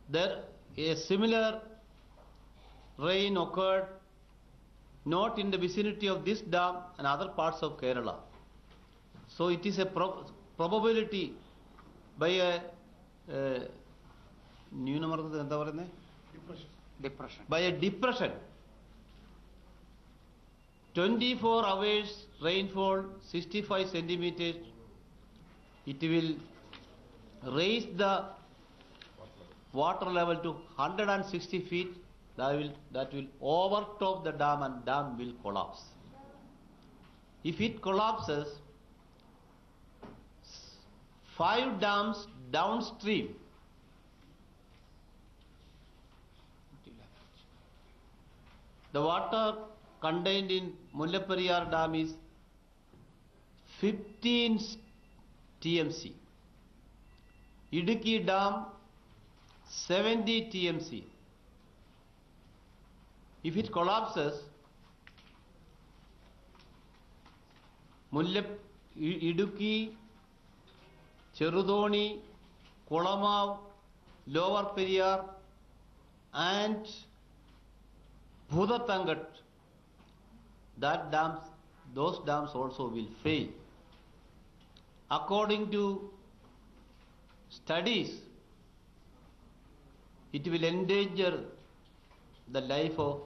there a similar rain occurred not in the vicinity of this dam and other parts of Kerala. So it is a probability by a by a depression. 24 hours rainfall 65 centimeters, it will raise the water level to 160 feet. That will overtop the dam and dam will collapse. If it collapses, 5 dams downstream the water contained in Mullaperiyar dam is 15 TMC. Idukki dam 70 TMC. If it collapses, Idukki, Cherudoni, Kolamav, Lower Periyar and Bhudathangat, those dams also will fail. According to studies, it will endanger the life of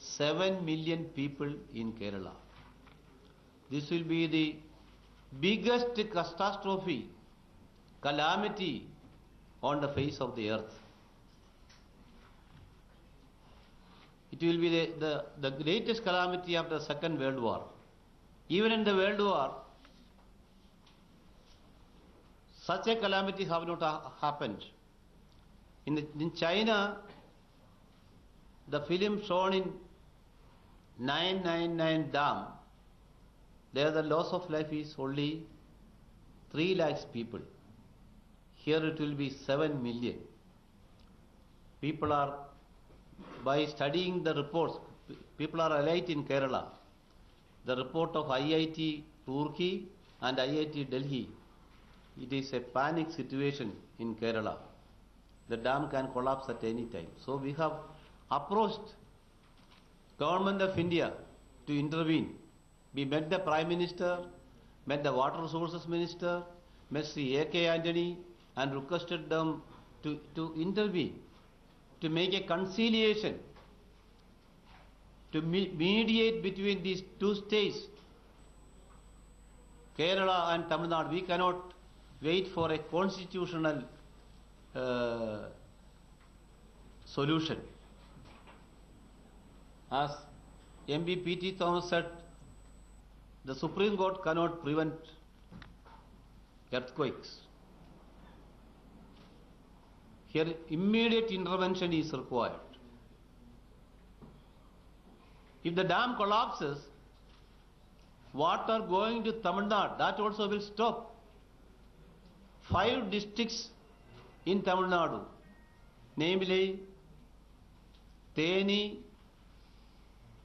7 million people in Kerala. This will be the biggest catastrophe, calamity on the face of the earth. It will be the greatest calamity after the Second World War. Even in the World War, such a calamity have not happened. In China, the film shown in 999 dam, there the loss of life is only 3 lakhs people. Here it will be 7 million. People are, by studying the reports, people are alert in Kerala. The report of IIT Roorkee and IIT Delhi, it is a panic situation in Kerala. The dam can collapse at any time. So we have approached Government of India to intervene. We met the Prime Minister, met the Water Resources Minister, met Sri A.K. Antony and requested them to intervene, to make a conciliation, to mediate between these two states, Kerala and Tamil Nadu. We cannot wait for a constitutional solution. As MP P.T. Thomas said, the Supreme Court cannot prevent earthquakes. Here immediate intervention is required. If the dam collapses, water going to Tamil Nadu, that also will stop. 5 districts in Tamil Nadu, namely Theni,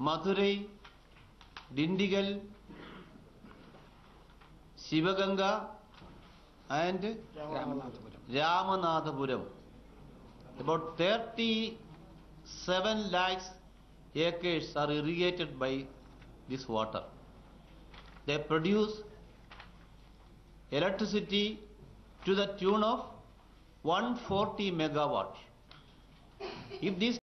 Madurai, Dindigal, Sivaganga and Ramanathapuram. About 37 lakhs acres are irrigated by this water. They produce electricity to the tune of 140 megawatts. If this